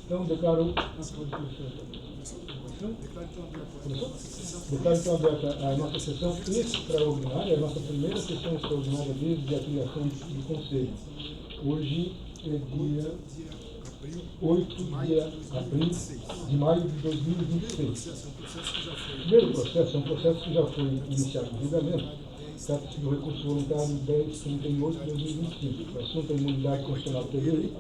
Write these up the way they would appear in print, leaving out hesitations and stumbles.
Então, declaro então aberta a nossa sessão extraordinária, a nossa primeira sessão extraordinária desde a criação do Conselho. Hoje é dia 8 de abril de maio de 2026. O primeiro processo é um processo que já foi iniciado no julgamento. Trata-se do recurso voluntário 1038/2025. O assunto é a imunidade constitucional do TVI.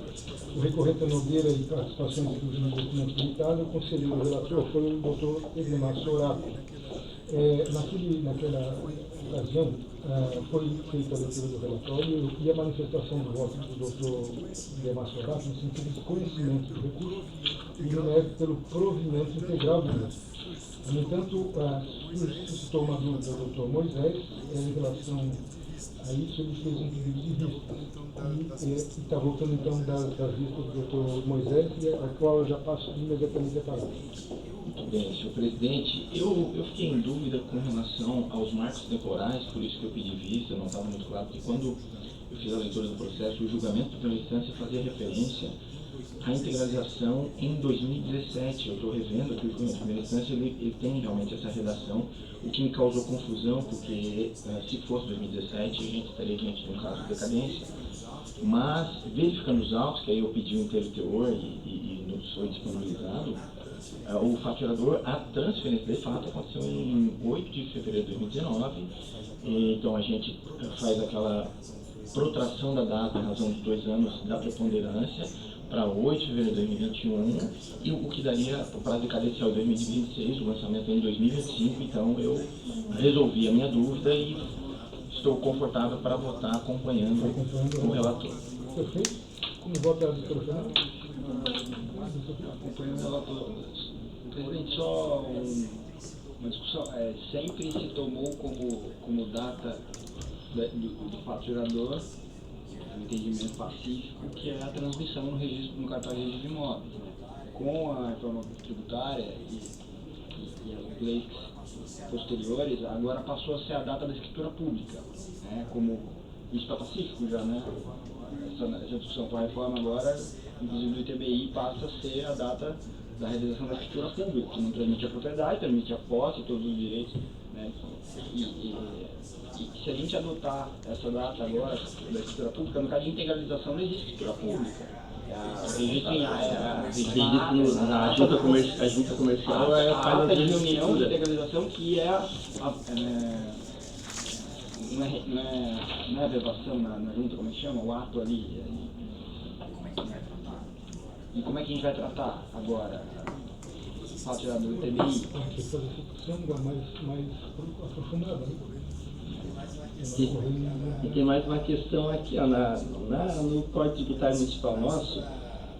O recorrente Nogueira e participação inclusive no documento limitado. O conselheiro relator foi o doutor Edmar Sorato. Naquela ocasião, foi feita a leitura do relatório e a manifestação do voto do doutor Edmar Sorato no sentido de conhecimento do recurso e do mérito pelo provimento integral do mesmo. No entanto, suscitou uma dúvida do doutor Moisés em relação a isso. Ele fez um pedido de vista e está voltando então das vistas do doutor Moisés, a qual eu já passo imediatamente a palavra. Muito bem, senhor presidente. Eu fiquei em dúvida com relação aos marcos temporais, por isso que eu pedi vista, não estava muito claro, porque quando eu fiz a leitura do processo, o julgamento de primeira instância fazia referência à integralização em 2017. Eu estou revendo aqui o julgamento de primeira instância, ele tem realmente essa redação, o que me causou confusão, porque se fosse 2017, a gente estaria diante de um caso de decadência. Mas, verificando os autos, que aí eu pedi o inteiro teor e nos foi disponibilizado, o faturador, a transferência de fato aconteceu em 8 de fevereiro de 2019, então a gente faz aquela protração da data em razão de 2 anos da preponderância para 8 de fevereiro de 2021, e o que daria o prazo de cadencial em 2026, o lançamento em 2025, então eu resolvi a minha dúvida e estou confortável para votar acompanhando o relator. Perfeito. Como vota a doutora Fernanda? Acompanhando o relator. Presidente, só uma discussão. Sempre se tomou como data do faturador um entendimento pacífico, que é a transmissão no cartório de registro de imóveis. Com a reforma tributária e as leis posteriores, agora passou a ser a data da escritura pública, né? Como isso está pacífico já, né? Essa discussão com a reforma agora, inclusive do ITBI, passa a ser a data da realização da escritura pública, que não transmite a propriedade, transmite a posse, todos os direitos, né? E se a gente adotar essa data agora da escritura pública, no caso de integralização, não existe escritura pública. A junta comercial faz a reunião de integralização, que é não é a verbação na junta, como é que chama? O ato ali. E como é que a gente vai tratar agora o faturador do TBI? Tem que fazer discussão mais aprofundada, né? E tem mais uma questão aqui, ó, no Código Tributário Municipal nosso,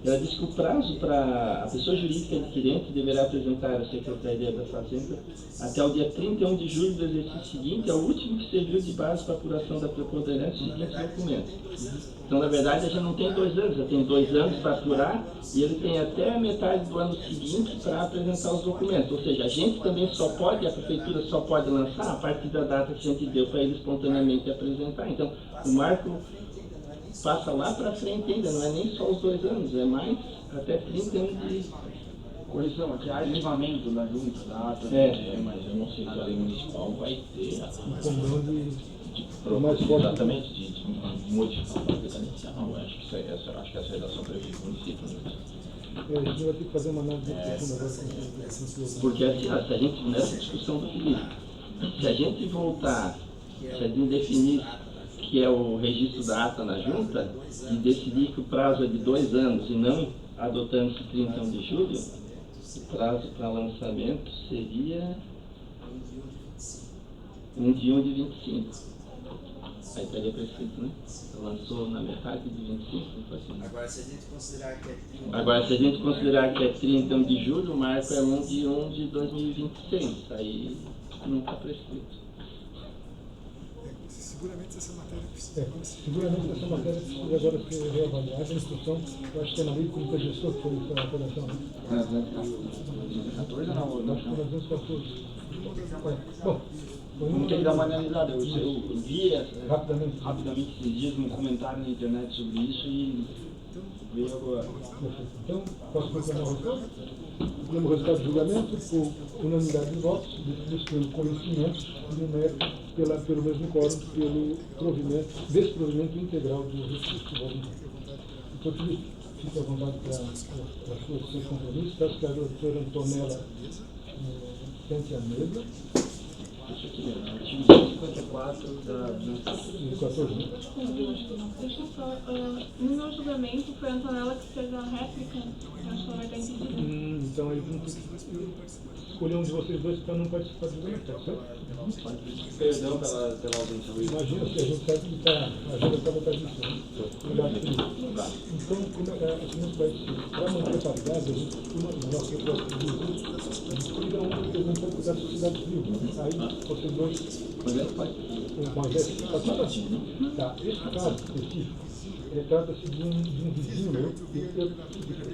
ela diz que o prazo para a pessoa jurídica adquirente deverá apresentar à Secretaria da Fazenda até o dia 31 de julho do exercício seguinte, é o último que serviu de base para a apuração da preponderância dos seguintes documentos. Então, na verdade, a gente não tem 2 anos, já tem 2 anos para apurar e ele tem até a metade do ano seguinte para apresentar os documentos. Ou seja, a gente também a Prefeitura só pode lançar a partir da data que a gente deu para ele espontaneamente apresentar. Então, o marco passa lá para frente ainda, não é nem só os 2 anos, é mais até 30 anos de correção, aqui há arquivamento da junta, da ata. Mas eu não sei se a lei municipal vai ter exatamente de modificar a decadencial. Acho que essa redação prevê o município. A gente vai ter que fazer uma análise profunda. Porque assim, se a gente, nessa discussão do Felipe, se a gente voltar, se a gente definir que é o registro da ata na junta, e decidir que o prazo é de 2 anos e não adotando-se 31 de julho, o prazo para lançamento seria 1 de 1 de 25. Aí estaria prescrito, né? Lançou na metade de 25, não foi assim? Agora, se a gente considerar que é 30... Agora, se a gente considerar que é 31 de julho, o marco é 1 de 1 de 2026. Aí não está prescrito. Seguramente essa matéria precisa agora ser reavaliada. A instrução, eu acho que é na lei como gestor que foi essa alteração. 14 ou não? Acho que foi 214. Bom, vamos ter que dar uma analisada. Eu vi rapidamente esses dias um comentário na internet sobre isso e Veio agora. Perfeito. Então, posso proclamar o resultado? Proclamo o resultado do julgamento por unanimidade de votos, decididos pelo conhecimento e no mérito pelo mesmo quórum, pelo desprovimento integral do recurso. Então, Felipe, fique à vontade para os seus compromissos. Peço que a doutora Antonella sente a mesa. Isso aqui mesmo, artigo 154 da E 14 minutos. Deixa eu só. No meu julgamento foi a Antonella que fez a réplica. Eu acho que ela vai estar entendida. Então, aí vamos ter que escolher um de vocês dois para não participar do julgamento, tá certo? Perdão pela ausência, Luiz. Imagina se a gente sabe que a agenda está metade disso. Obrigado, Felipe. Então, a gente vai ser, para manter a paridade, a gente, no nosso próximo vídeo, a gente tira um representante da sociedade civil. Aí, vocês dois. Mas é pai. O Moisés, está tudo assim? Tá, esse caso específico, trata-se de um vizinho meu.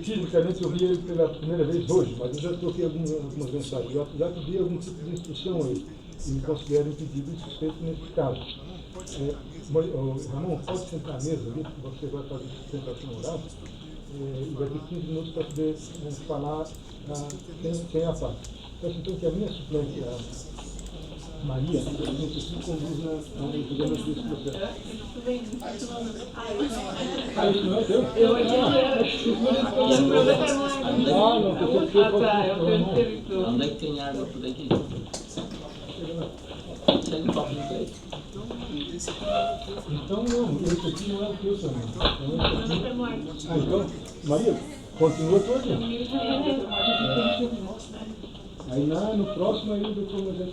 Fisicamente eu vi ele pela primeira vez hoje, mas eu já troquei algumas mensagens. Eu já pedi algum tipo de instrução a ele. E me considero impedido e suspeito nesse caso. Ramon, pode sentar à mesa ali, que você vai fazer sustentação oral, e vai ter 15 minutos para poder falar sem a parte. Peço então que a minha suplente, a Maria, se conduz ao julgamento desse processo. Isso não é teu? Não, Onde é que tem água por aqui? Tem um copo de leite. então não, esse aqui não é o teu também. Então, Maria, continua todo. Aí no próximo aí o doutor Moisés.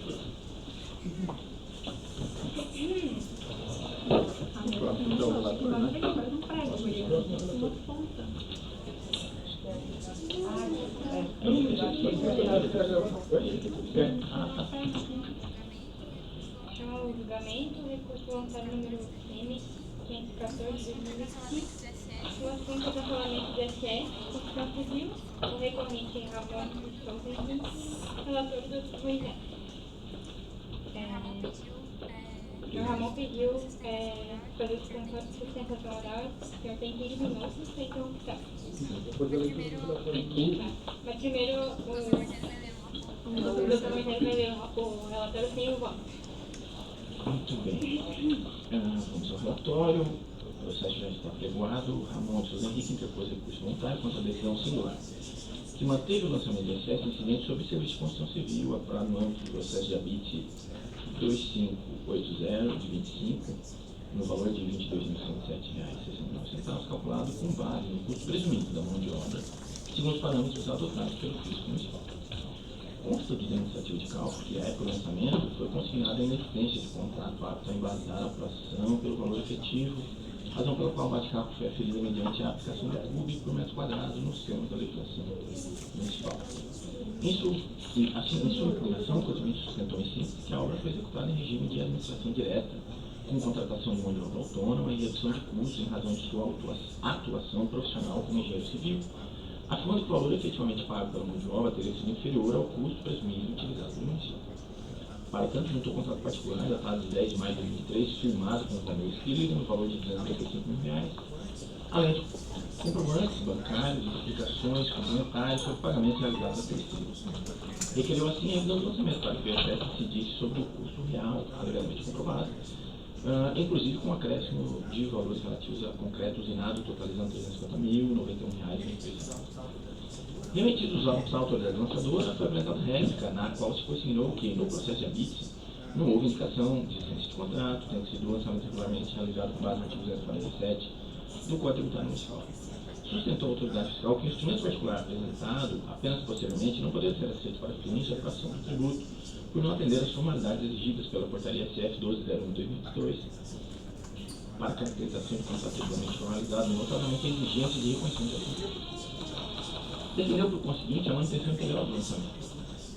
Chamar o julgamento, recurso voluntário número M-514/2005, o assunto é cancelamento de SS, Constituição Civil, o recorrente em Ramon Constituição Civil, relator do Moisés. O Ramon pediu fazer sustentação oral, que eu tenho 15 minutos, então tá. Mas primeiro o doutor Moisés vai ler o relatório sem o voto. Muito bem. Vamos ao relatório. O processo já está pregoado. Ramon de Souza Henrique interpôs recurso voluntário contra a decisão singular, que manteve o lançamento de excesso incidente sobre serviço de construção civil, apurado no âmbito do processo de habite 2580 de 25, no valor de R$ 22.107,69, calculado com base no custo presumido da mão de obra, segundo os parâmetros adotados pelo fisco municipal. Consta do demonstrativo de cálculo que, à época do lançamento, foi consignada a inexistência de contrato apto a embasar a apuração pelo valor efetivo, razão pela qual o bate-cálculo foi aferida mediante a aplicação do cúbico por metro quadrado nos termos da legislação municipal. Em sua impugnação, o contribuinte sustentou em síntese que a obra foi executada em regime de administração direta, com contratação de mão de obra autônoma e redução de custos em razão de sua atuação profissional como engenheiro civil, afirmando que o valor efetivamente pago pela mão de obra teria sido inferior ao custo presumido utilizado pelo município. Para tanto, juntou o contrato particular datado de 10 de maio de 2003, firmado com o Romeu Spiller, no valor de R$ 295 mil, além de comprovantes bancários e explicações complementares sobre pagamentos realizados a terceiros. Requeriu assim a revisão do lançamento para que o IFS decidisse sobre o custo real, alegadamente comprovado, inclusive com acréscimo de valores relativos a concreto usinado, totalizando R$ 350.091,23. Remetidos à autoridade lançadora, foi apresentada réplica, na qual se consignou que, no processo de habite, não houve indicação de existência de contrato, tendo sido o lançamento regularmente realizado com base no artigo 247 do Código Tributário Municipal. Sustentou a autoridade fiscal que o instrumento particular apresentado apenas posteriormente não poderia ser aceito para fins de aplicação do tributo, por não atender às formalidades exigidas pela Portaria SF 1201/2002 para caracterização de contrato regularmente formalizado, notavelmente a exigência de reconhecimento de assunto. Defendeu, por conseguinte, a manutenção integral do lançamento.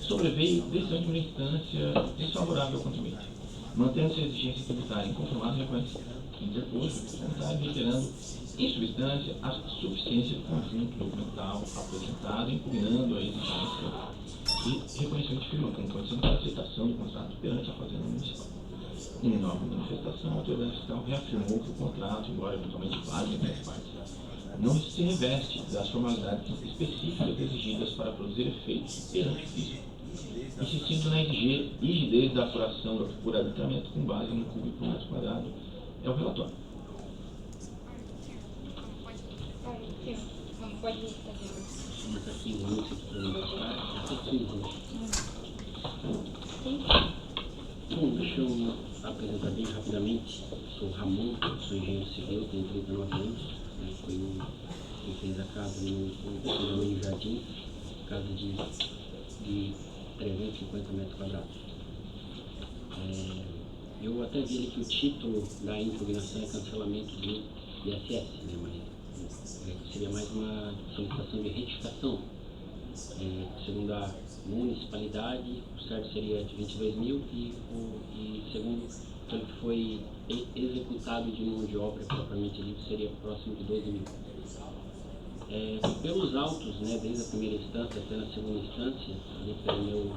Sobreveio decisão de uma instância desfavorável ao contribuinte, mantendo-se a exigência tributária inconformada e reconhecida. Interpôs o voluntário, reiterando, em substância, a suficiência do conjunto documental apresentado, impugnando a exigência e reconhecimento inferior como condição para a aceitação do contrato perante a Fazenda Municipal. Em nova manifestação, a autoridade fiscal reafirmou que o contrato, embora eventualmente válido entre as partes, não se reveste das formalidades específicas exigidas para produzir efeitos perante o físico, insistindo na rigidez da apuração por arbitramento com base no cúbico por metro quadrado, é o relatório. Pode fazer. Mas aqui, muito aqui Bom, deixa eu apresentar bem rapidamente. Sou Ramon, sou engenheiro civil, tenho 39 anos. Foi quem fez a casa no Jardim, casa de 350 metros quadrados. Eu até vi ali que o título da impugnação é cancelamento do ISS, né, mas seria mais uma solicitação de retificação. Segundo a municipalidade, o certo seria de 22 mil e segundo o que foi executado de mão de obra propriamente dito, seria próximo de 12 mil. Pelos autos, né, desde a primeira instância até na segunda instância, pelo meu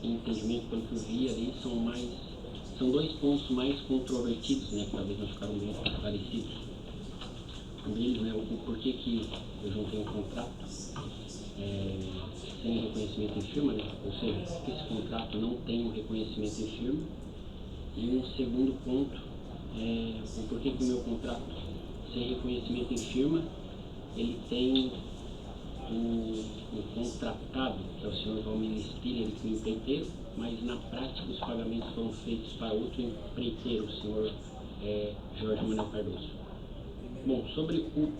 entendimento, pelo que eu vi ali, são dois pontos mais controvertidos, né, que talvez não ficaram bem esclarecidos. Um deles, né, o porquê que eu juntei um contrato sem reconhecimento em firma, né, ou seja, porque esse contrato não tem um reconhecimento em firma. E um segundo ponto o porquê que o meu contrato sem reconhecimento em firma, ele tem o contratado, que é o senhor Valmir Spiller, com o empreiteiro, mas na prática os pagamentos foram feitos para outro empreiteiro, o senhor Jorge Manuel Cardoso. Bom, sobre o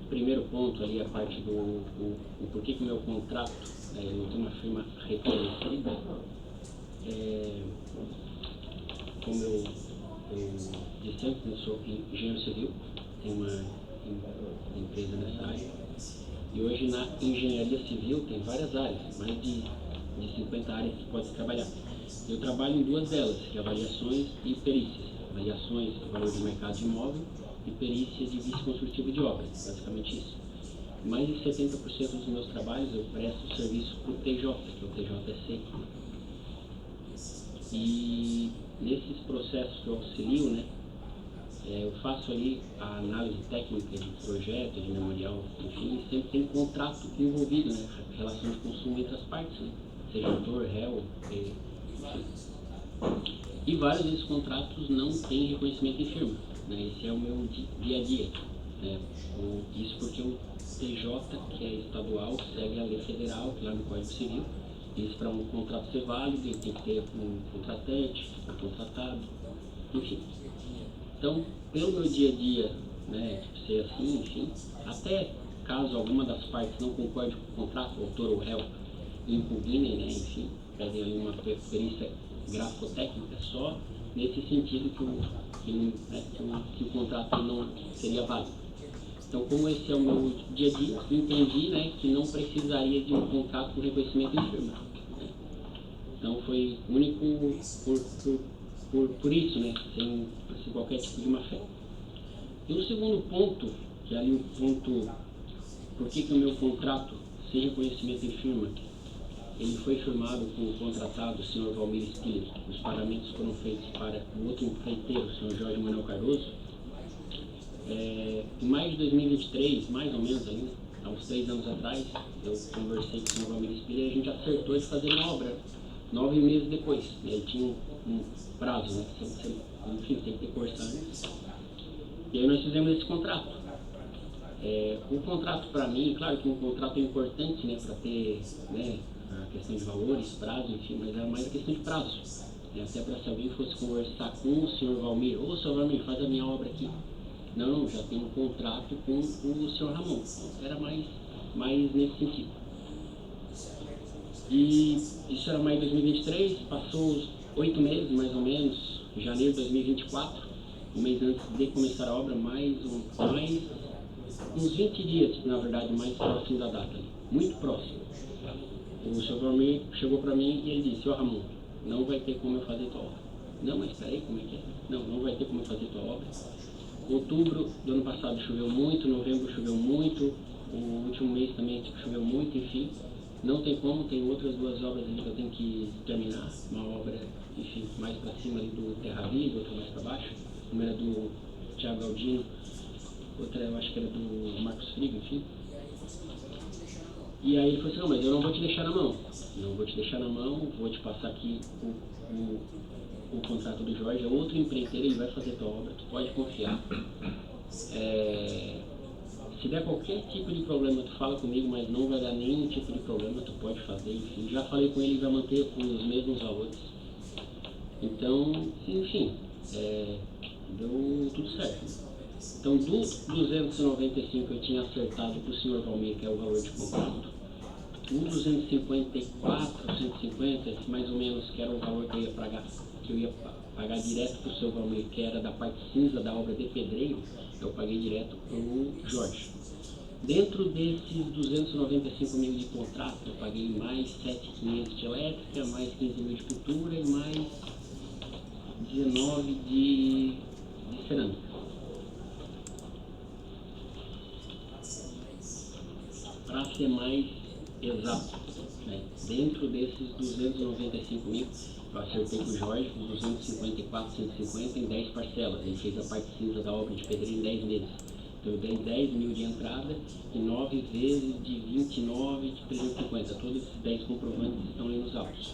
primeiro ponto ali, a parte do o porquê que o meu contrato não tem uma firma reconhecida, como eu disse antes, eu sou engenheiro civil, tenho uma empresa nessa área, e hoje na engenharia civil tem várias áreas, mais de 50 áreas que pode trabalhar. Eu trabalho em duas delas, que é avaliações e perícias. Avaliações de valor de mercado de imóvel e perícia de vício construtivo de obras, basicamente isso. Mais de 70% dos meus trabalhos eu presto serviço para o TJ, que é o TJC. E nesses processos que eu auxilio, né, eu faço ali a análise técnica de projeto, de memorial, enfim, sempre tem contrato envolvido, né, relação de consumo entre as partes, né, seja autor, réu, enfim. E vários desses contratos não têm reconhecimento em firma, né, esse é o meu dia a dia, né, isso porque o TJ, que é estadual, segue a lei federal, que lá no Código Civil, diz para um contrato ser válido, ele tem que ter um contratante, um contratado, enfim. Então, pelo meu dia a dia, né, ser assim, enfim, até caso alguma das partes não concorde com o contrato, o autor ou réu impugnem, né, enfim, pedem ali uma perícia grafotécnica, só nesse sentido que o contrato não seria válido. Então, como esse é o meu dia a dia, entendi, né, que não precisaria de um contrato com reconhecimento em firma. Né? Então, foi único por isso, né, sem qualquer tipo de má-fé. E o segundo ponto, que é ali o ponto, por que o meu contrato sem reconhecimento em firma, ele foi firmado com o contratado, o senhor Valmir Spiller. Os pagamentos foram feitos para o outro empreiteiro, o senhor Jorge Manuel Cardoso. Em maio de 2023, mais ou menos ali, há uns 3 anos atrás, eu conversei com o senhor Valmir Spiller e a gente acertou de fazer uma obra 9 meses depois. E aí tinha um prazo, né? Enfim, tem que ter corção. E aí nós fizemos esse contrato. O contrato para mim, claro que um contrato é importante, né, para ter, né, a questão de valores, prazo, enfim, mas era mais a questão de prazo. Até para se alguém fosse conversar com o senhor Valmir, ô senhor Valmir, faz a minha obra aqui. Não, já tem um contrato com o senhor Ramon. Então, era mais nesse sentido. E isso era maio de 2023, passou os 8 meses, mais ou menos, janeiro de 2024, um mês antes de começar a obra, mais uns 20 dias, na verdade, mais próximo da data, muito próximo. O senhor Valmir chegou para mim e ele disse, ó Ramon, não vai ter como eu fazer tua obra. Não, mas peraí, como é que é? Não vai ter como eu fazer tua obra. Outubro do ano passado choveu muito, novembro choveu muito, o último mês também choveu muito, enfim. Não tem como, tem outras 2 obras ali que eu tenho que terminar. Uma obra, enfim, mais para cima ali do Terra Viva, outra mais para baixo. Uma era do Thiago Galdino outra eu acho que era do Marcos Frigo, enfim. E aí ele falou assim, não, mas eu não vou te deixar na mão. Não vou te deixar na mão, vou te passar aqui o contrato do Jorge, é outro empreiteiro, ele vai fazer tua obra, tu pode confiar. Se der qualquer tipo de problema, tu fala comigo, mas não vai dar nenhum tipo de problema, tu pode fazer, enfim. Já falei com ele, ele vai manter os mesmos valores. Então, enfim, deu tudo certo. Então, do 295 eu tinha acertado para o senhor Valmir, que é o valor de contrato. O 254, 150, mais ou menos, que era o valor que eu ia pagar direto para o seu Valmir, que era da parte cinza da obra de pedreiro, eu paguei direto para o Jorge. Dentro desses 295 mil de contrato, eu paguei mais 7.500 de elétrica, mais 15 mil de pintura e mais 19 de cerâmica. Para ser mais exato, né? Dentro desses 295 mil, eu acertei com o Jorge com 254, 150 em 10 parcelas. Ele fez a parte cinza da obra de pedreiro em 10 meses. Então eu dei 10 mil de entrada e 9 vezes de 29 de 350. Todos esses 10 comprovantes estão aí nos autos.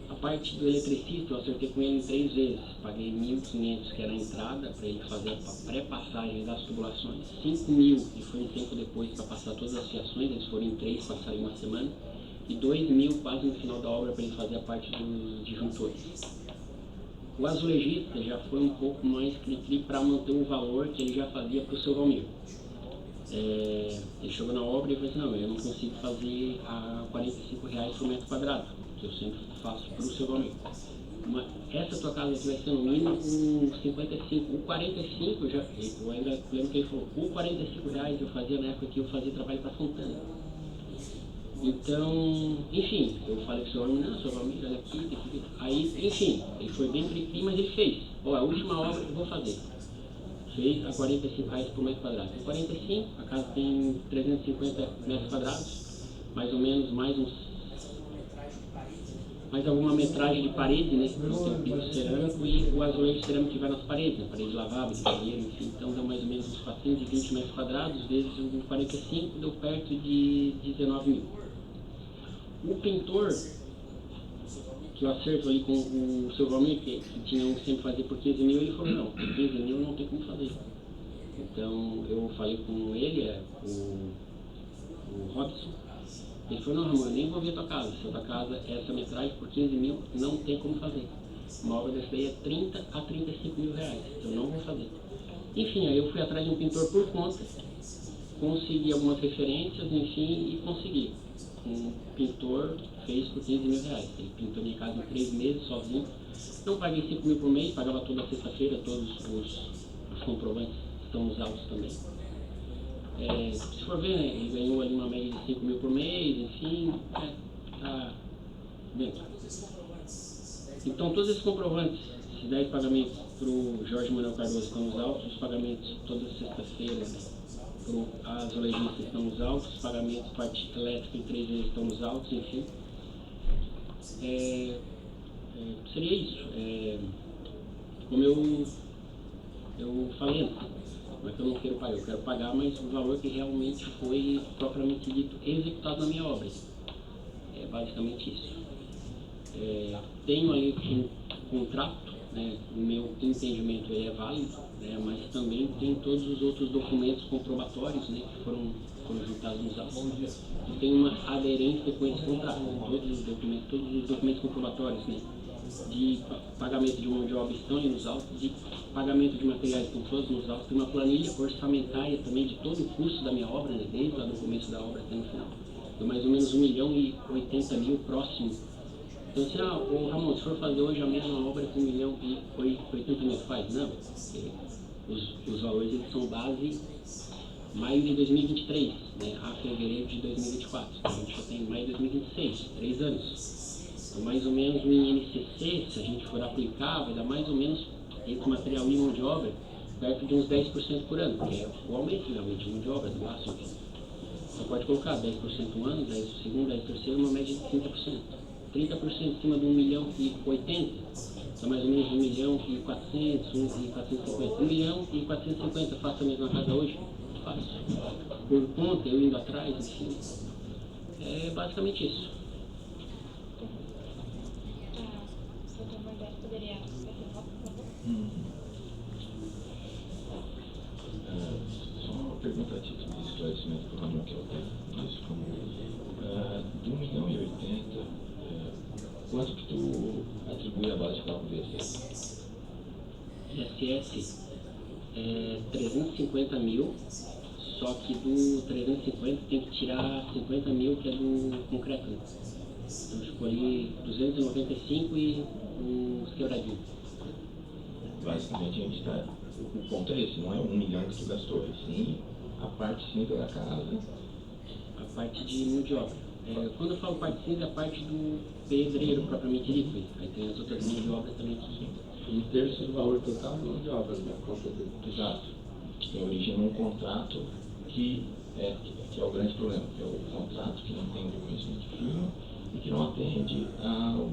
A parte do eletricista eu acertei com ele em 3 vezes. Paguei 1.500, que era a entrada, para ele fazer a pré-passagem das tubulações. 5.000, e foi um tempo depois para passar todas as fiações, eles foram em 3, passaram em uma semana. E 2.000 quase no final da obra para ele fazer a parte dos disjuntores. O azulejista já foi um pouco mais cri-cri para manter o valor que ele já fazia para o seu Valmir. Ele chegou na obra e falou assim, não, eu não consigo fazer a R$45 por metro quadrado, que eu sempre faço para o seu Valmir. Essa tua casa aqui vai ser no mínimo um 55, o 45 eu ainda lembro que ele falou, o R$45 eu fazia na época que eu fazia trabalho para Fontana. Então, enfim, eu falei com o seu Valmir, não, seu Valmir, olha aqui, aí, enfim, ele foi bem cri-cri, mas ele fez. A última obra que eu vou fazer. Fez a R$45 por metro quadrado. Em 45, a casa tem 350 metros quadrados, mais ou menos, mais alguma metragem de parede, né? Não tem o piso cerâmico e o azulejo cerâmico que vai nas paredes, né? Parede lavável, de banheiro, enfim. Então deu mais ou menos uns 420 metros quadrados, vezes o 45, deu perto de 19 mil. O pintor, que eu acerto ali com o seu Valmir, que tinha um que sempre fazia por 15 mil, ele falou, não, por 15 mil não tem como fazer. Então eu falei com ele, o Robson, ele falou, não, Ramon, eu nem vou ver tua casa, se a tua casa é essa metragem por 15 mil, não tem como fazer. Uma obra dessa aí é 30 a 35 mil reais, eu não vou fazer. Enfim, aí eu fui atrás de um pintor por conta, consegui algumas referências, enfim, e consegui. Um pintor fez por 15 mil reais. Ele pintou minha casa em 3 meses sozinho. Não paguei 5 mil por mês, pagava toda sexta-feira, todos os comprovantes estão nos autos também. Se for ver, né, ele ganhou ali uma média de 5 mil por mês, enfim, tá bem. Então todos esses comprovantes, esses 10 pagamentos para o Jorge Manuel Cardoso estão nos autos, os pagamentos toda sexta-feira, né, para as azulejistas estão nos autos, os pagamentos parte elétrica em 3 vezes estão nos autos, enfim. Seria isso. Como eu falei antes, não é que eu não quero pagar, eu quero pagar, mas o valor que realmente foi propriamente dito executado na minha obra. É basicamente isso. Tenho ali um contrato, né, o meu entendimento ele é válido, né, mas também tem todos os outros documentos comprobatórios, né, que foram juntados nos autos. E tem uma aderência com esse contrato, né, todos os documentos comprobatórios, né, de pagamento de mão de obra estão aí nos autos, de pagamento de materiais estão todos nos autos, tem uma planilha orçamentária também de todo o custo da minha obra, né, desde lá do começo da obra até no final. Deu mais ou menos 1.080.000 próximo. Então assim, Ramon, se for fazer hoje a mesma obra com 1.080.000 faz? Não, os valores eles são base maio de 2023, né, a fevereiro de 2024. A gente já tem maio de 2026, 3 anos. Então mais ou menos o INCC, se a gente for aplicar, vai dar mais ou menos, entre material e mão de obra, perto de uns 10% por ano, que é o aumento realmente de mão de obra do aço. Você pode colocar 10% um ano, 10% o segundo, 10% terceiro, uma média de 30%. 30% em cima de 1.080.000, Dá mais ou menos 1.400.000, 1.450.000. 1.450.000, faço a mesma casa hoje? Faço. Por conta, eu indo atrás, enfim. É basicamente isso. Se eu poderia fazer uma pergunta? Só uma pergunta a título de esclarecimento para o Ramon, que é o técnico, mas como do 1.080.000, quanto que tu atribui a base de cálculo do ISS? ISS é 350.000, só que do 350 tem que tirar 50.000 que é do concreto, né? Então eu escolhi 295 e uns quebradinhos. Basicamente, a gente está. O ponto é esse, não é 1 milhão que tu gastou, é sim a parte cinza da casa. A parte de mão de obra. Quando eu falo parte cinza, é a parte do pedreiro propriamente dito. Aí tem as outras mãos de obra também. Um terço do valor total de mão de obra, né? Exato. Que tem origem num contrato que é o grande problema, que é o contrato que não tem reconhecimento de firma e que não atende ao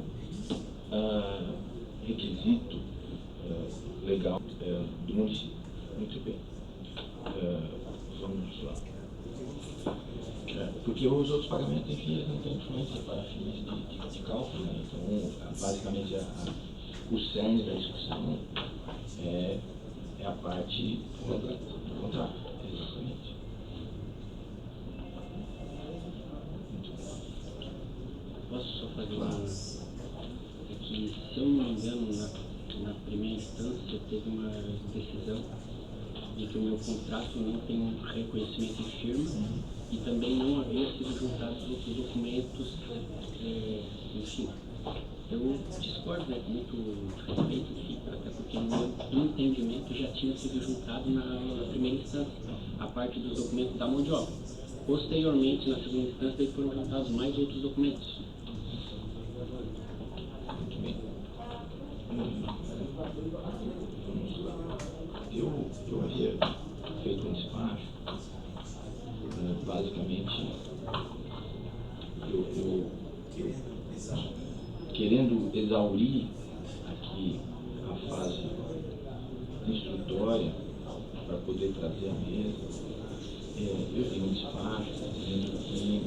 requisito legal do município. Muito bem. Vamos lá. Porque os outros pagamentos, enfim, eles não têm influência para fins de cálculo, né? Então, basicamente, o cerne da discussão é a parte do contrato. Exatamente. Muito bem. Posso só fazer uma... É que, se eu não me engano, na primeira instância, teve uma decisão de que o meu contrato não tem um reconhecimento em firma e também não havia sido juntados outros documentos, enfim. Eu discordo, né, com muito respeito, enfim, até porque no meu entendimento já tinha sido juntado na primeira instância, a parte dos documentos da mão de obra. Posteriormente, na segunda instância, foram juntados mais outros documentos. Muito bem. Vamos lá. Eu havia feito um despacho, basicamente, eu querendo exaurir aqui a fase instrutória para poder trazer à mesa, eu tenho um despacho dizendo que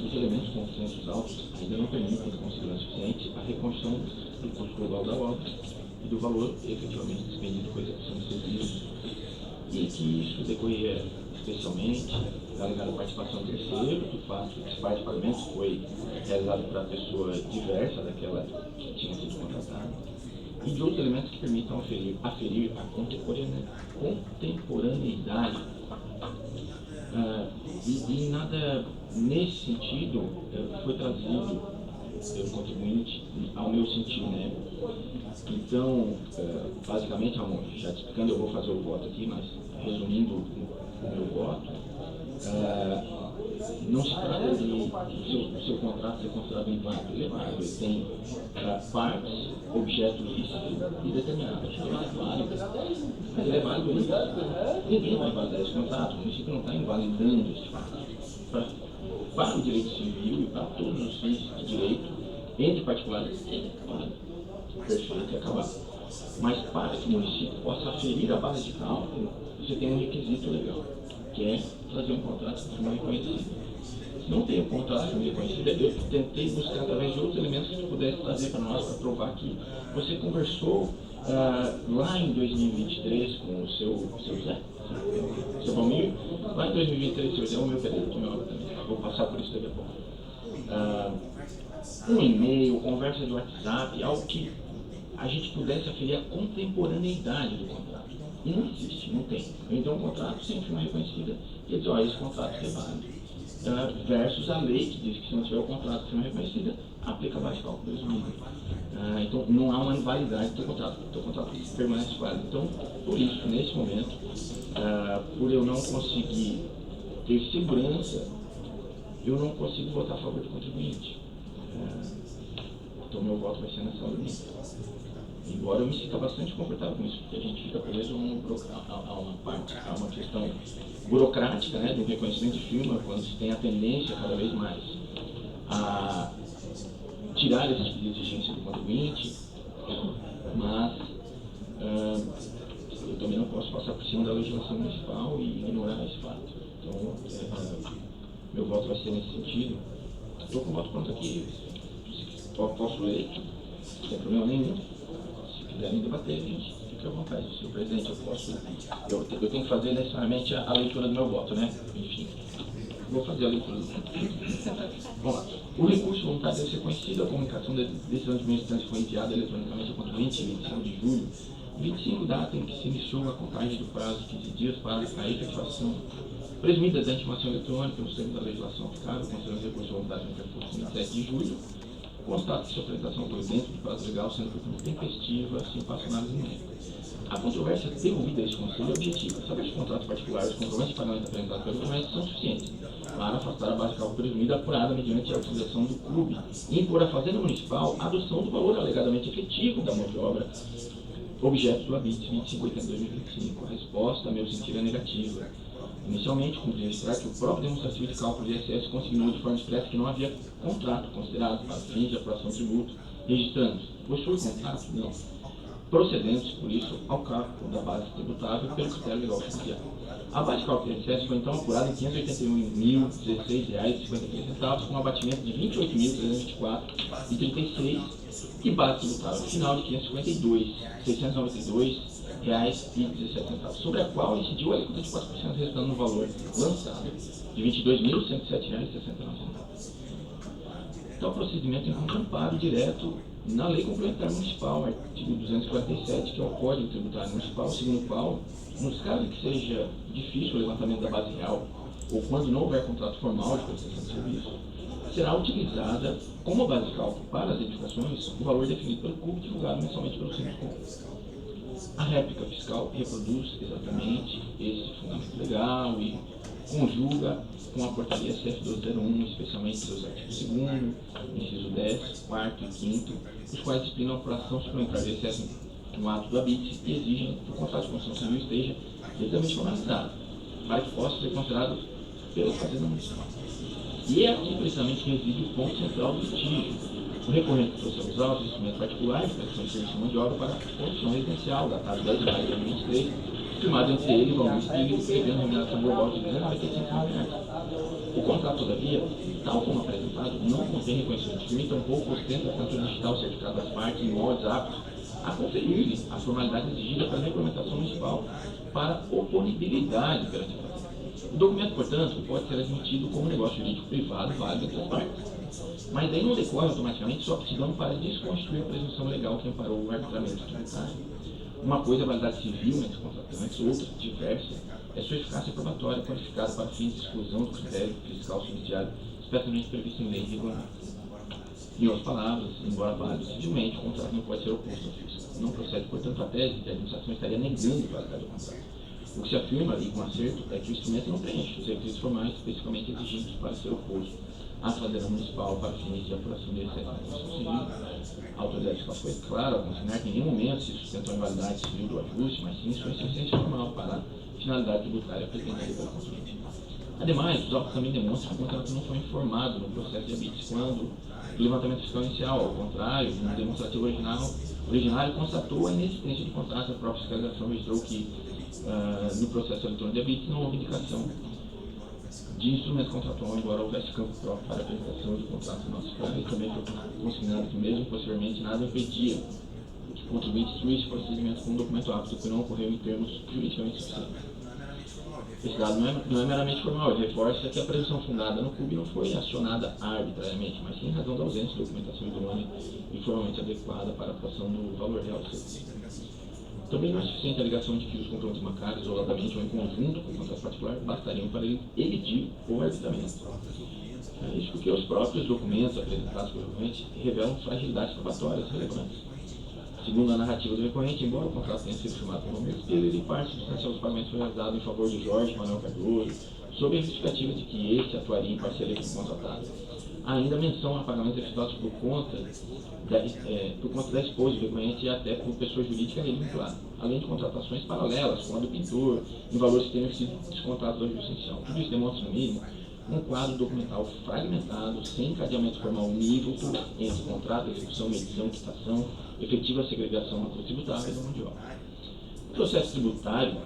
os elementos com consensos altos ainda não permitem com segurança suficiente a reconstrução do custo global da obra e do valor efetivamente despendido com a execução dos serviços, e que isso decorria especialmente da alegada participação do terceiro, do fato que esse par de pagamentos foi realizado por uma pessoa diversa daquela que tinha sido contratada, e de outros elementos que permitam aferir a contemporaneidade. E nada nesse sentido foi trazido pelo contribuinte ao meu sentido, né? Então, basicamente, Ramon, já te explicando, eu vou fazer o voto aqui, mas resumindo o meu voto, não se trata de o seu contrato ser considerado inválido. Ele é válido, ele tem partes, objeto lícito e determinado. Ele é válido, mas ele é válido ainda. Ninguém vai invalidar esse contrato, o município não está invalidando esse fato. Para o direito civil e para todos os fins de direito, entre particulares, ele é válido. Perfeito e acabar. Mas para que o município possa aferir a base de cálculo, você tem um requisito legal, que é fazer um contrato de firma reconhecida. Se não tem um contrato de firma reconhecida, eu tentei buscar através de outros elementos que tu pudesse trazer para nós, para provar que você conversou lá em 2023 com o seu Zé, seu Valmir, lá em 2023, seu Zé é o meu pedreiro, que meu também. Vou passar por isso daqui a pouco. Um e-mail, conversa de WhatsApp, algo que a gente pudesse aferir a contemporaneidade do contrato. E não existe, não tem. Então, um contrato sem firma reconhecida, quer dizer, esse contrato é válido. Versus a lei que diz que se não tiver o contrato de firma reconhecida, aplica a base de cálculo 2000. Então, não há uma invalidade do teu contrato. O teu contrato permanece válido. Então, por isso, nesse momento, por eu não conseguir ter segurança, eu não consigo votar a favor do contribuinte. Então, meu voto vai ser nessa linha. Embora eu me sinta bastante confortável com isso, porque a gente fica preso a uma questão burocrática, né, do reconhecimento de firma, quando se tem a tendência cada vez mais a tirar esse tipo de exigência do contribuinte, Mas eu também não posso passar por cima da legislação municipal e ignorar esse fato. Então, meu voto vai ser nesse sentido. Estou com o voto pronto aqui, posso ler, não tem problema nenhum. Se quiserem debater, gente, fique à vontade. Senhor presidente, eu tenho que fazer necessariamente a leitura do meu voto, né? Enfim, vou fazer a leitura do voto. Vamos lá. O recurso voluntário deve ser conhecido, a comunicação da decisão de meio instância foi enviada eletronicamente ao contribuinte em 25 de julho. 25, data em que se iniciou a contagem do prazo de 15 dias para a efetivação presumida da intimação eletrônica nos termos da legislação aplicável, considerando o recurso voluntário no recurso 27 de julho. Constato que sua apresentação foi dentro do prazo legal, sendo portanto tempestiva, sem passo análise numérica. A controvérsia devolvida a este Conselho é objetiva. Saber se os contratos particulares e os comprovantes de pagamento apresentados pelo documento são suficientes para afastar a base de cálculo presumida apurada mediante a utilização do CUB e impor à Fazenda Municipal a adoção do valor alegadamente efetivo da mão de obra objeto do ABIT 2582-2025. A resposta, a meu sentido, é negativa. Inicialmente, cumpri registrar que o próprio demonstrativo de cálculo de ISS consignou de forma expressa que não havia contrato considerado para fins de apuração de tributo, registrando, possui contrato? Não. Procedendo, por isso, ao cálculo da base tributável pelo critério legal oficial. A base de cálculo de ISS foi então apurada em R$ 581.016,53, com um abatimento de R$ 28.324,36 e base tributável final de R$ 552.692,17, sobre a qual incidiu a alíquota de 4%, restando no valor lançado de R$ 22.107,69. Então, o procedimento encontra amparo direto na Lei Complementar Municipal, artigo 247, que é o Código Tributário Municipal, segundo o qual, nos casos em que seja difícil o levantamento da base real, ou quando não houver contrato formal de prestação de serviço, será utilizada como base de cálculo para as edificações o valor definido pelo CUB, divulgado mensalmente pelo Centro de Contas. A réplica fiscal reproduz exatamente esse fundamento legal e conjuga com a portaria SF-1201, especialmente seus artigos 2º, inciso 10, 4º e 5º, os quais disciplinam a apuração suplementar de excesso no ato do ABIT e exigem que o contrato de construção civil esteja devidamente formalizado, para que possa ser considerado pela Fazenda Municipal. E é aqui precisamente que reside o ponto central do litígio. O recorrente trouxe a usar os instrumentos particulares de prestação de serviço de mão de obra para a construção residencial, datado 10 de maio de 2023, firmado entre ele e Valmir Stigler, prevendo remuneração global de R$ 295 mil. O contrato, todavia, tal como apresentado, não contém reconhecimento de firme, tampouco ostenta a assinatura digital certificada das partes em moldes aptos a conferir-lhe a formalidade exigida pela regulamentação municipal para oponibilidade perante a Fazenda. O documento, portanto, pode ser admitido como negócio jurídico privado válido entre as partes, mas daí não decorre automaticamente sua aptidão para desconstituir a presunção legal que amparou o arbitramento tributário. Uma coisa é a validade civil entre os contratantes, outra, diversa, é sua eficácia probatória qualificada para fins de exclusão do critério fiscal subsidiário, especialmente previsto em lei e regulamento. Em outras palavras, embora válido civilmente, o contrato não pode ser oposto ao fisco. Não procede, portanto, a tese de que a administração estaria negando a validade do contrato. O que se afirma, e com acerto, é que o instrumento não preenche os requisitos formais especificamente exigidos para ser oposto à Fazenda Municipal para fins de apuração de excesso na construção civil. A autoridade fiscal foi clara ao consignar que em nenhum momento se sustentou a invalidade civil do ajuste, mas sim sua insuficiência formal para a finalidade tributária pretendida pelo contribuinte. Ademais, os autos também demonstram que o contrato não foi informado no processo de habeas quando do levantamento fiscal inicial. Ao contrário, no demonstrativo originário constatou a inexistência do contrato. A própria fiscalização registrou que no processo eletrônico de habeas não houve indicação de instrumento contratual, embora houvesse campo próprio para a apresentação de contrato no nosso caso. E também foi consignado que mesmo posteriormente nada impedia que o contribuinte instruísse o procedimento com um documento apto, que não ocorreu em termos juridicamente suficientes. Esse dado não é meramente formal, ele reforça que a presunção fundada no CUB não foi acionada arbitrariamente, mas sim em razão da ausência de documentação idônea e formalmente adequada para a aplicação do valor real do serviço. Também não é suficiente a alegação de que os compromissos bancários, isoladamente ou em conjunto com o contrato particular, bastariam para ele elidir o arbitramento. É isso porque os próprios documentos apresentados pelo recorrente revelam fragilidades probatórias relevantes. Segundo a narrativa do recorrente, embora o contrato tenha sido firmado pelo Valmir Stigler, parte substancial dos pagamentos foi realizado em favor de Jorge Manuel Cardoso, sob a justificativa de que este atuaria em parceria com o contratado. Há ainda menção a pagamentos efetuados por conta da esposa do recorrente e até por pessoa jurídica nele vinculada, além de contratações paralelas com a do pintor, em valores que tenham sido descontados do ajuste essencial. Tudo isso demonstra, no mínimo, um quadro documental fragmentado, sem encadeamento formal unívoco entre contrato, execução, medição, quitação, efetiva segregação na coisa tributária e da mão de obra. No processo tributário,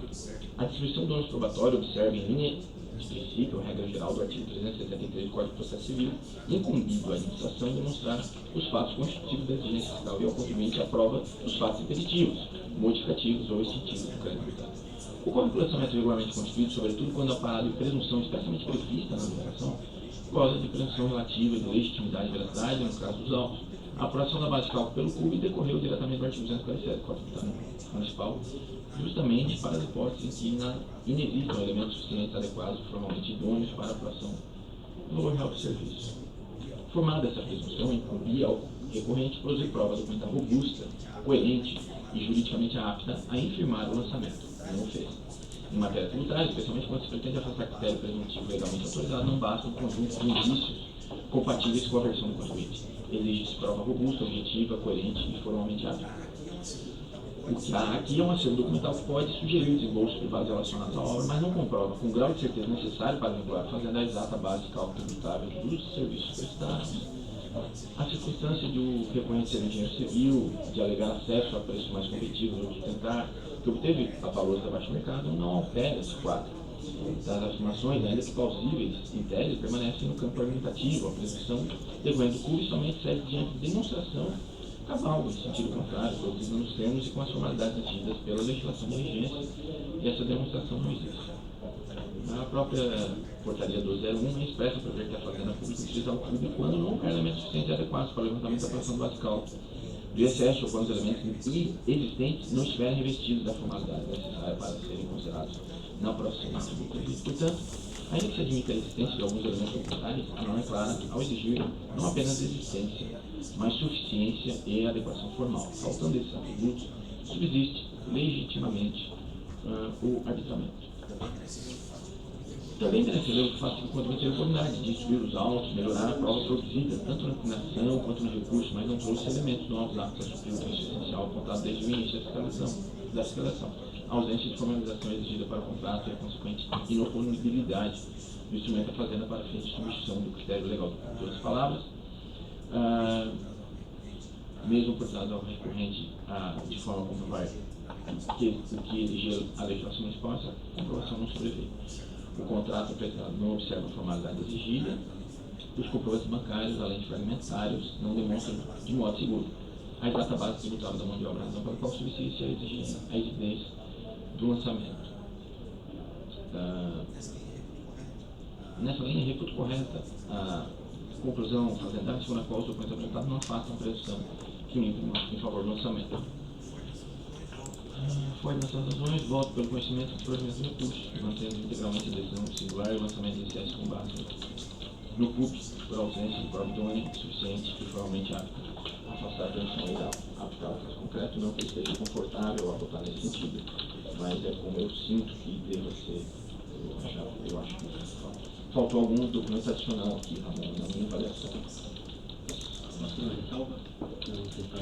a distribuição do ônus probatório observa em linha de princípio, a regra geral do artigo 373 do Código de Processo Civil, incumbido a administração demonstrar os fatos constitutivos da exigência fiscal e ao contribuinte a prova dos fatos impeditivos, modificativos ou extintivos do crédito tributário. Ocorre o lançamento regularmente constituído, sobretudo quando a parada de presunção especialmente prevista na legislação goza de presunção relativa de legitimidade e veracidade, no caso dos autos. A apuração da base de cálculo pelo CUB decorreu diretamente do artigo 247 do Código Tributário Municipal, justamente para as hipóteses em que inexistam elementos suficientes adequados e formalmente idôneos para a apuração do valor real do serviço. Formada essa presunção, incumbia ao recorrente produzir prova documental robusta, coerente e juridicamente apta a infirmar o lançamento. Não o fez. Em matéria tributária, especialmente quando se pretende afastar critério presuntivo legalmente autorizado, não basta um conjunto de indícios compatíveis com a versão do contribuinte. Exige-se prova robusta, objetiva, coerente e formalmente apta. O que há aqui é um acervo documental que pode sugerir o desembolso de bases relacionadas à obra, mas não comprova, com o grau de certeza necessário para vincular a fazenda a exata base de cálculo tributável dos serviços prestados. A circunstância de o reconhecer ser engenheiro civil, de alegar acesso a preços mais competitivos ou de tentar que obteve a valores abaixo do mercado, não altera esse quadro. Das afirmações, ainda que plausíveis, em tese, permanecem no campo argumentativo. A presunção decorrente do CUB somente segue diante de demonstração cabal, em sentido contrário, produzida nos termos e com as formalidades exigidas pela legislação de vigência, e essa demonstração não existe. A própria portaria 201 expressa para ver que a Fazenda Pública utiliza o CUB quando não houver elementos suficientes e adequados para o levantamento da apuração do base de cálculo do ISS ou quando os elementos existentes não estiverem revestidos da formalidade necessária para serem considerados na apuração do tributo. Portanto, ainda que se admita a existência de alguns elementos tributários, a norma é clara ao exigir não apenas existência, mas suficiência e adequação formal. Faltando esses atributos, subsiste legitimamente o arbitramento. Também merece ler o fato de que o contribuinte teve a oportunidade de instruir os autos, melhorar a prova produzida, tanto na inclinação quanto no recurso, mas não trouxe elementos novos aptos a suprir o trecho essencial apontado desde o início da fiscalização. A ausência de formalização exigida para o contrato e a consequente inoponibilidade do instrumento da fazenda para fins de substituição do critério legal. De outras palavras, mesmo por trás ao recorrente de forma a comprovar que o que exigia a legislação municipal, essa comprovação não sobreveio. O contrato apresentado não observa a formalidade exigida, os comprovantes bancários, além de fragmentários, não demonstram de modo seguro a exata base tributável da mão de obra, razão pela qual subsiste a exigência do lançamento. Nessa linha, reputo correta a conclusão fazendária segundo a qual os documentos apresentados não afastam a presunção que em favor do lançamento. Foi nessas razões, voto pelo conhecimento dos projetos de recursos, mantendo integralmente a decisão singular e o lançamento de ICS com base no CUP, por ausência de prova idônea, suficiente e formalmente apta a afastar a presunção legal. Aplicado ao caso concreto, não que esteja confortável a votar nesse sentido, mas é como eu sinto que deva ser. Eu acho que faltou algum documento adicional aqui na minha avaliação. Uma ressalva? Não, você está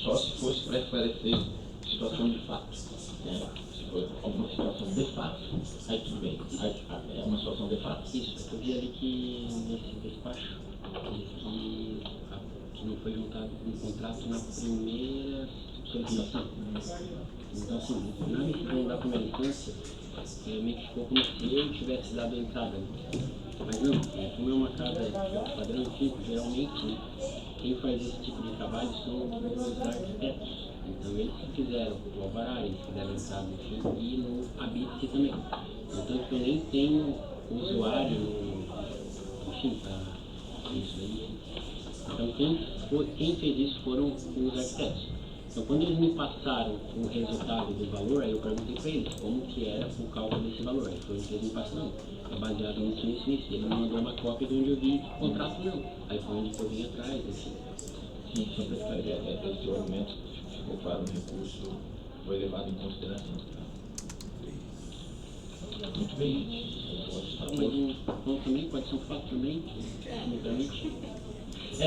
Só se fosse para esclarecer situação de fato. Se for alguma situação de fato, aí tudo bem. É uma situação de fato. Isso, eu vi ali que nesse despacho diz que não foi juntado um contrato na primeira solicitação. Então, assim, na decisão da primeira instância, meio que ficou como se eu tivesse dado a entrada. Mas não, como é uma casa de padrão 5, geralmente, né, quem faz esse tipo de trabalho são os arquitetos. Então, eles que fizeram o alvará, eles fizeram a entrada, enfim, e no habite também. Portanto, eu nem tenho usuário, enfim, para isso aí. Então, quem fez isso foram os arquitetos. Então, quando eles me passaram o resultado do valor, aí eu perguntei para eles como que era o cálculo desse valor. Aí foi o que eles me passaram. É baseado nisso. Ele me mandou uma cópia de onde eu vi o contrato não. Aí foi onde eu vim atrás, assim. Sim, sempre esse argumento que ficou claro no recurso foi levado em consideração. Muito bem, gente. Mas um ponto também, pode ser um fato também, se me permite.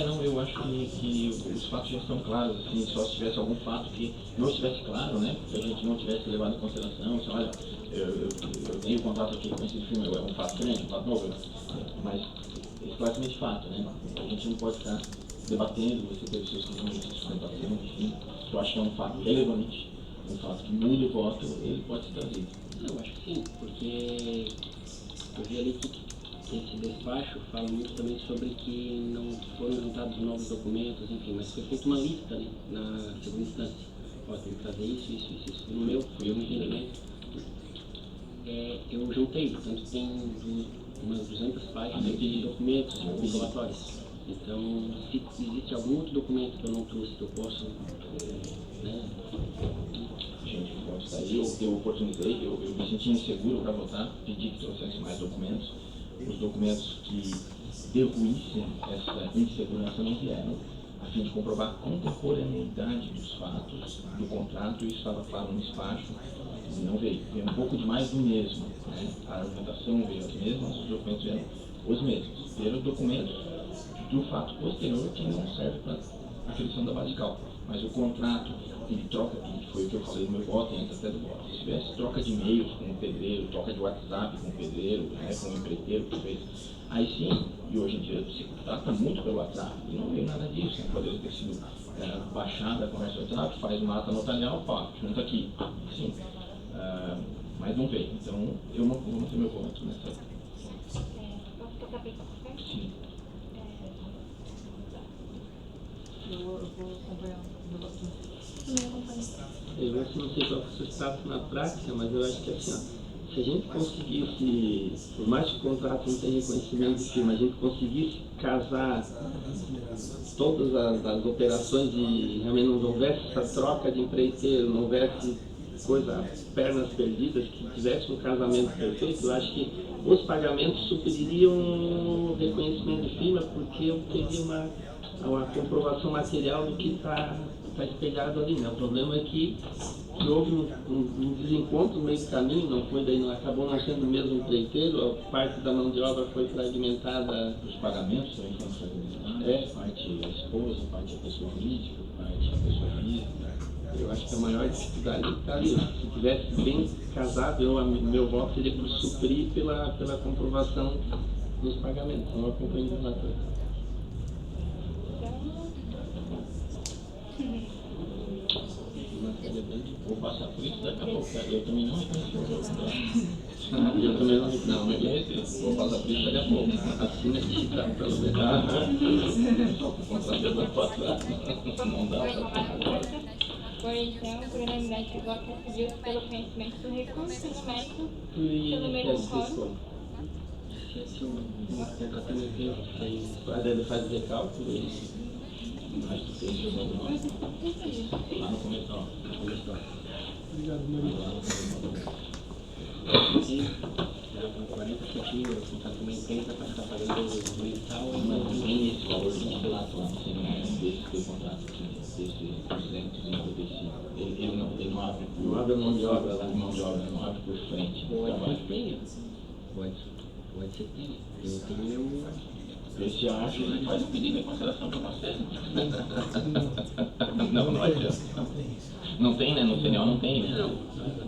Não, eu acho que os fatos já estão claros, assim, só se tivesse algum fato que não estivesse claro, né, que a gente não tivesse levado em consideração, assim, olha, eu tenho contato aqui com esse filme, é um fato grande, um fato novo, mas esclarecimento de fato, né, a gente não pode ficar debatendo, você ter pessoas que estão debatendo, enfim, eu acho que é um fato relevante, um fato que muda o voto, ele pode ser trazido. Eu acho que sim, porque eu vi ali que esse despacho fala muito também sobre que não foram juntados novos documentos, enfim, mas foi feita uma lista, né, na segunda instância. Ó, tem que trazer isso. No meu entendimento, eu juntei, portanto tem umas 200 páginas de documentos comprobatórios. Então, se existe algum outro documento que eu não trouxe, que eu posso, né? Gente, pode sair, eu oportunizei, eu me senti inseguro para votar, pedi que trouxesse mais documentos. Os documentos que derruíssem essa insegurança não vieram, a fim de comprovar a contemporaneidade dos fatos do contrato, isso estava claro no despacho, não veio um pouco de mais do mesmo, né? A argumentação veio as mesmas, os documentos vieram os mesmos, vieram os documentos do fato posterior que não serve para a aferição da base de cálculo, mas o contrato, ele troca, que foi o que eu falei no meu voto, antes até do voto, se tivesse troca de e-mails com o pedreiro, troca de WhatsApp com o pedreiro, né, com o empreiteiro que fez, aí sim, e hoje em dia se trata muito pelo WhatsApp, e não veio nada disso, né? Poderia ter sido baixada a conversa do WhatsApp, faz uma ata notarial, pá, junta aqui, sim, mas não veio, então eu não vou manter meu voto nessa. Posso passar bem para frente? Sim. Eu vou acompanhar o debate. Também acompanho. Eu acho que não sei qual que é o seu status na prática, mas eu acho que assim, ó, se a gente conseguisse, por mais que o contrato não tenha reconhecimento de firma, a gente conseguisse casar todas as operações e realmente não houvesse essa troca de empreiteiro, não houvesse pernas perdidas, que tivesse um casamento perfeito, eu acho que os pagamentos supririam o reconhecimento de firma, porque eu teria uma comprovação material do que está espelhado ali, né? O problema é que houve um desencontro no meio do caminho, não acabou não sendo o mesmo empreiteiro, a parte da mão de obra foi fragmentada. Os pagamentos também foram fragmentados, parte a esposa, parte a pessoa jurídica, parte a pessoa física. Eu acho que a maior dificuldade está ali. Se tivesse bem casado, meu voto seria por suprir pela comprovação dos pagamentos, não acompanho o relator. Vou passar por isso daqui a pouco, eu também não reconheci o voto. Eu também não reconheci, vou passar por isso daqui a pouco. Assina aqui, tá, pelo menos. Só por conta da passar, não dá Vai pra tomar na quarta. Então, por unanimidade de voto, decidiu pelo conhecimento do recurso, pelo E mesmo fórum. Se um contratamento ele faz recálculo e mas tu fez o seu nome lá no começo, ó. Obrigado, Maria. Sim, com 40 centímetros, o contrato também tem para estar pagando mensal, Mas tem esse valor de contrato lá, você não é desse contrato aqui, desse 255. Ele não abre por... não abre mão de obra lá. Mão de obra, não abre por frente. pode ser que tenha. Pode ser que tenha. Eu tenho meu... Esse acho que faz um pedido de consideração para você. Não adianta. Não tem, né? No CNO não tem. Né? Não,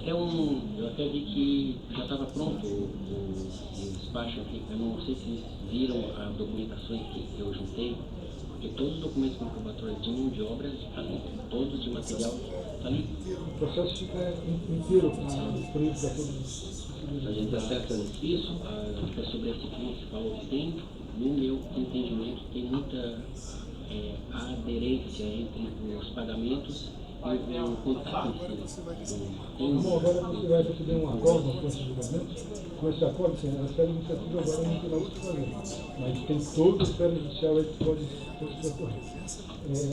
eu até vi que já estava pronto o despacho aqui. Eu não sei se vocês viram as documentações que eu juntei, porque todos os documentos comprobatórios de mão de obra estão ali, todos de material estão ali. O processo fica inteiro disponível para todos. A gente acessa Isso, até sobre esse que você falou, tem, no meu entendimento, tem muita aderência entre os pagamentos e o contrato em si. Bom, agora você vai receber um acordo com esse julgamento. Com esse acordo, você recebe a iniciativa agora no final do que fazer. Mas tem todo o esfera judicial aí que pode percorrer.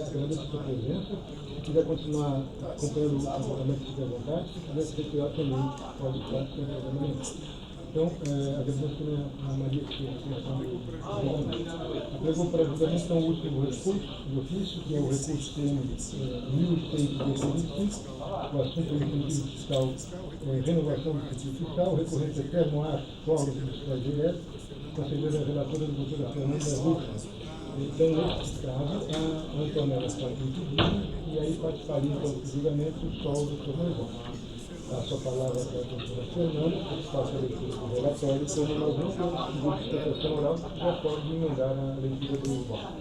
Agradeço a sua presença. Se quiser continuar acompanhando o julgamento, fique à vontade. Se quiser se retirar também, pode estar sem problema nenhum. Então, agradeço também a Maria que apregou para julgamento então, o último recurso de ofício, que é o recurso TM 1135, o assunto do incentivo fiscal, renovação do incentivo fiscal, recorrente eterno ato, fórum do Estado GS, conselheira relatora do doutora Fernanda Rufa. Então, nesse caso, a Antonella está impedida e aí participaria então do julgamento só o doutor Nervoso. A sua palavra para a doutora Fernanda, que faça a leitura do relatório, como nós não temos figura de sustentação oral, já pode emendar a leitura do voto.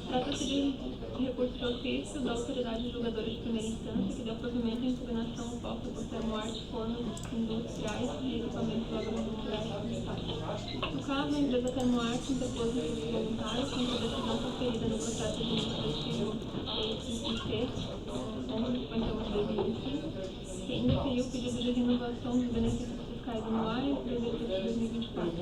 Trata-se de recurso de ofício da autoridade julgadora de primeira instância que deu provimento à impugnação oposta por termoarte, fornos industriais e equipamentos agroindustriais comunitários. No caso, a empresa Termoarte interpôs recurso voluntário contra a decisão proferida no processo administrativo IC 1151/2025, que indeferiu o pedido de renovação dos benefícios fiscais anuais do exercício 2024,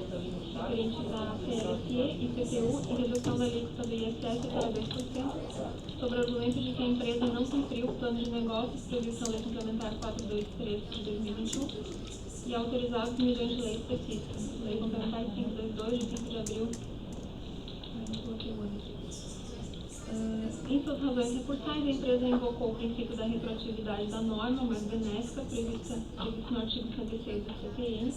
referentes à CLSE, IPTU e redução da alíquota do ISS para 2%, sobre o argumento de que a empresa não cumpriu o plano de negócios previsto na Lei Complementar 423 de 2021 e autorizar as mediante lei específica, Lei Complementar 522 de 5 de abril. Em suas razões recursais, a empresa invocou o princípio da retroatividade da norma mais benéfica prevista no artigo 106 do CPN,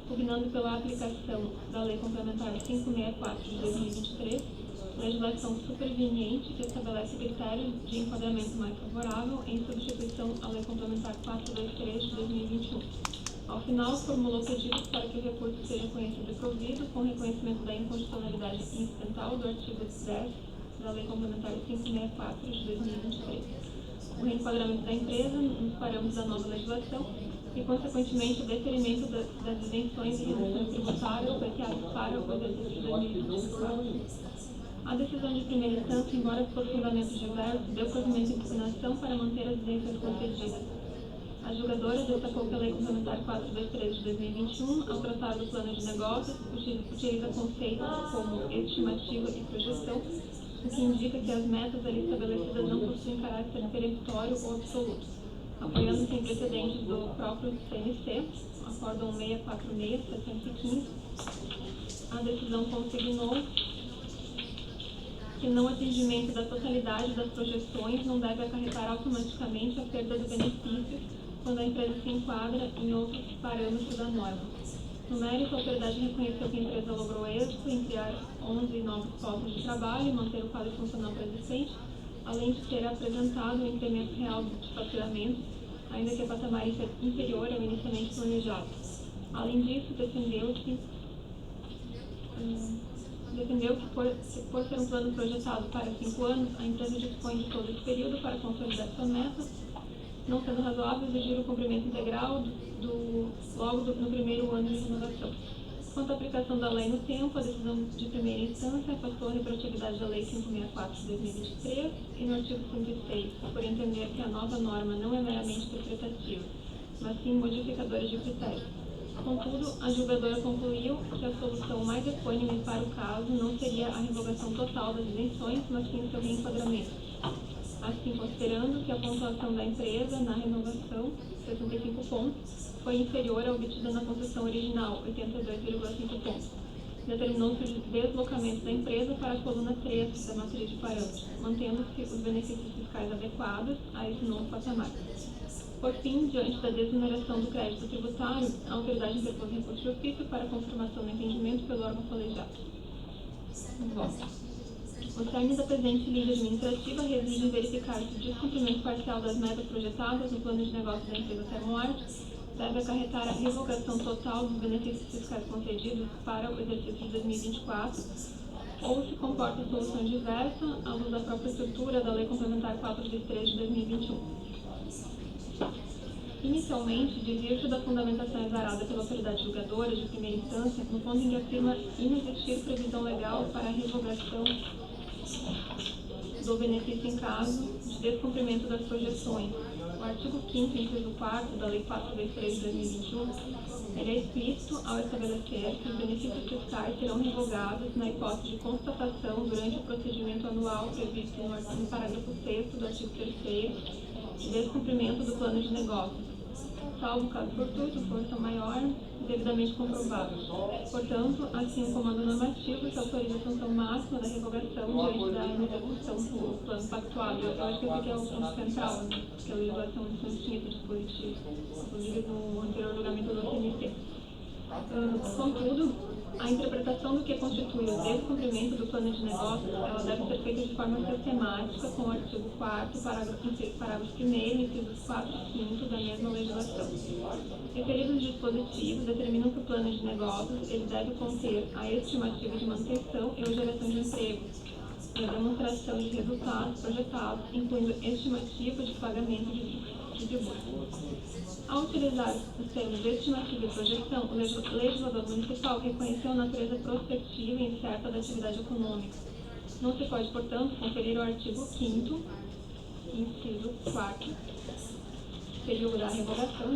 pugnando pela aplicação da Lei Complementar 564 de 2023, legislação superveniente que estabelece critérios de enquadramento mais favorável em substituição à Lei Complementar 423 de 2021. Ao final, formulou pedidos para que o recurso seja conhecido e provido com reconhecimento da inconstitucionalidade incidental do artigo 10 da Lei Complementar 564 de 2023, o reenquadramento da empresa nos parâmetros da nova legislação e, consequentemente, o deferimento das isenções e reduções tributárias pleiteadas para o exercício de 2024. A decisão de primeira instância, embora por fundamentos diversos, deu provimento à impugnação para manter as isenções concedidas. A julgadora destacou que a Lei Complementar 423 de 2021, ao tratar do plano de negócios, utiliza conceitos como estimativa e projeção, o que indica que as metas ali estabelecidas não possuem caráter peremptório ou absoluto. Apoiando-se em precedentes do próprio CNC, Acórdão 646/715, a decisão consignou que não atingimento da totalidade das projeções não deve acarretar automaticamente a perda do benefício quando a empresa se enquadra em outros parâmetros da norma. No mérito, a autoridade reconheceu que a empresa logrou êxito em criar 11 novos postos de trabalho e manter o quadro funcional existente, além de ter apresentado um incremento real de faturamento, ainda que a patamar inferior ao inicialmente planejado. Além disso, defendeu que por ser um plano projetado para 5 anos, a empresa dispõe de todo esse período para consolidar sua meta, não sendo razoável exigir o cumprimento integral logo no primeiro ano de renovação. Quanto à aplicação da lei no tempo, a decisão de primeira instância afastou a retroatividade da Lei 564 de 2023 e no artigo 106, por entender que a nova norma não é meramente interpretativa, mas sim modificadora de critérios. Contudo, a julgadora concluiu que a solução mais equânime para o caso não seria a revogação total das isenções, mas sim o seu reenquadramento. Assim, considerando que a pontuação da empresa na renovação, 65 pontos, foi inferior à obtida na concessão original, 82,5 pontos, determinou-se o deslocamento da empresa para a coluna 3 da matriz de parâmetros, mantendo-se os benefícios fiscais adequados a esse novo patamar. Por fim, diante da desoneração do crédito tributário, a autoridade interpôs recurso de ofício para confirmação do entendimento pelo órgão colegiado. O cerne da presente lide administrativa reside em verificar que o descumprimento parcial das metas projetadas no plano de negócio da empresa Termoarte deve acarretar a revogação total dos benefícios fiscais concedidos para o exercício de 2024 ou se comporta solução diversa à luz da própria estrutura da Lei Complementar 423 de 2021. Inicialmente, desvio da fundamentação exarada pela autoridade julgadora de primeira instância, no ponto em que afirma inexistir previsão legal para a revogação do benefício em caso de descumprimento das projeções. O artigo 5º, inciso 4º da Lei 423 de 2021, ele é explícito ao estabelecer que os benefícios fiscais serão revogados na hipótese de constatação durante o procedimento anual previsto no parágrafo 6º do artigo 3º de descumprimento do plano de negócios, salvo caso fortuito, força maior, devidamente comprovado. Portanto, assim o comando normativo que autoriza a sanção máxima da revogação diante da inexecução do plano pactuado. Eu acho que esse aqui é o ponto central, né? Porque a legislação não tinha esse dispositivo, inclusive no anterior julgamento do CNC. Contudo, a A interpretação do que constitui o descumprimento do plano de negócios, ela deve ser feita de forma sistemática com o artigo 4º, parágrafo 1º, incisos 4 e 5 da mesma legislação. Referidos dispositivos determinam que o plano de negócios ele deve conter a estimativa de manutenção e ou geração de emprego, e a demonstração de resultados projetados, incluindo estimativa de pagamento de tributos. Ao utilizar os termos de estimativa e projeção, o legislador municipal reconheceu a natureza prospectiva e incerta da atividade econômica. Não se pode, portanto, conferir ao artigo 5º, inciso 4º, seria o da revogação,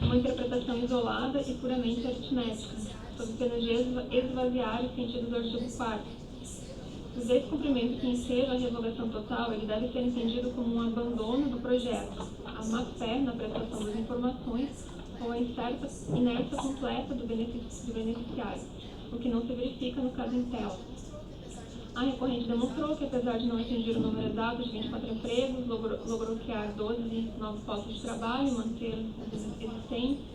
uma interpretação isolada e puramente aritmética, sob pena de esvaziar o sentido do artigo 4º. O descumprimento que enseja a revogação total, ele deve ser entendido como um abandono do projeto, a má-fé na prestação das informações ou a inércia completa do beneficiário, o que não se verifica no caso Intel. A recorrente demonstrou que, apesar de não atingir o número exato de 24 empregos, logrou criar 12 novos postos de trabalho e manter os existentes.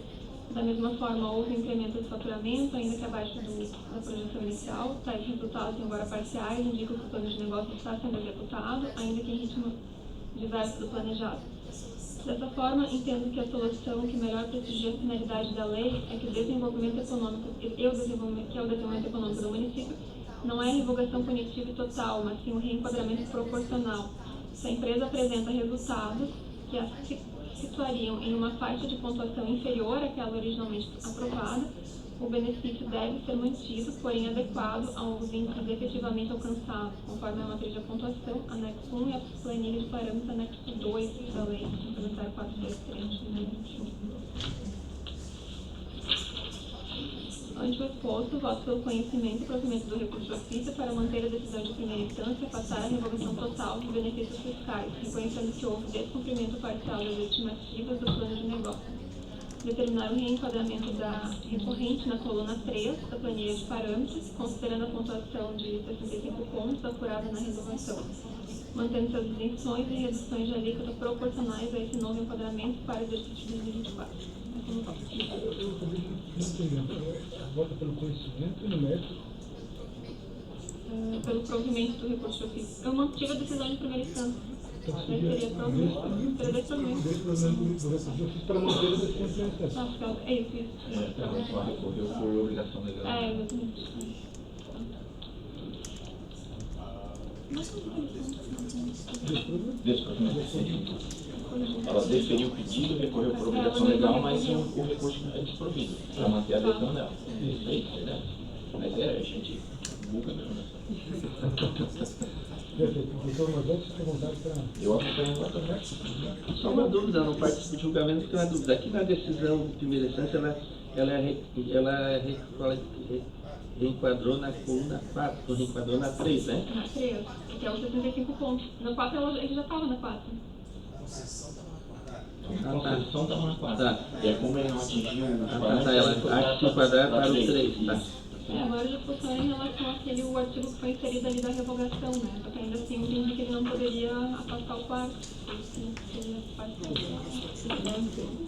Da mesma forma, houve um incremento de faturamento, ainda que abaixo da projeção inicial. Tais resultados, embora parciais, indicam que o plano de negócio está sendo executado, ainda que em ritmo diverso do planejado. Dessa forma, entendo que a solução que melhor prestigia a finalidade da lei é que o desenvolvimento econômico do município não é revogação punitiva e total, mas sim um reenquadramento proporcional. Se a empresa apresenta resultados que a situariam em uma faixa de pontuação inferior àquela originalmente aprovada, o benefício deve ser mantido, porém adequado aos índices efetivamente alcançados, conforme a matriz de pontuação, anexo 1 e a planilha de parâmetros, anexo 2 da Lei Complementar 423 de 2021. Ante o exposto, voto pelo conhecimento e provimento do recurso de ofício para manter a decisão de primeira instância e passar a revogação total dos benefícios fiscais, reconhecendo que houve descumprimento parcial das estimativas do plano de negócio. Determinar o reenquadramento da recorrente na coluna 3 da planilha de parâmetros, considerando a pontuação de 65 pontos apurada na revogação, mantendo suas isenções e reduções de alíquota proporcionais a esse novo enquadramento para o exercício de 2024. Vota pelo conhecimento e no mérito. Pelo provimento do recurso de ofício. Eu mantive a decisão de primeira instância. Seria provimento. Seria desse provimento. Desse provimento do recurso de ofício para manter a decisão de primeira instância. É isso. Também só recorreu por obrigação legal. Exatamente. Desprovimento. Ela deferiu o pedido, recorreu por obrigação legal, mas o recurso é desprovido, para manter a adesão dela. Isso aí, verdade. Mas a gente buga mesmo, né? Perfeito. Doutor Moisés, fica à vontade para... Eu acompanho agora também. Só uma dúvida, eu não participo de julgamento, porque é uma dúvida. Aqui na decisão de primeira instância, ela reenquadrou na coluna 4, não reenquadrou na 3, né? Na 3, que é os 65 pontos. Na 4 ele já estava na 4. A concessão estava na 4. Tá. E é como ele não atingiu o Ela acha que se enquadrar para o 3, tá? Agora a discussão é em relação àquele o artigo que foi inserido ali da revogação, né? Só que ainda assim eu entendi que ele não poderia afastar o quarto.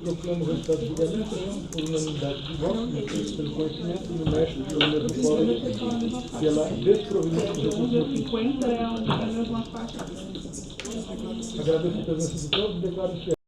Proclamo o resultado do julgamento, por unanimidade de votos, pelo conhecimento e no mérito pelo mesmo fórum, pela desprovimento do recurso de ofício. 50 é a mesma faixa. Agradeço a presença de todos e declaro encerrado.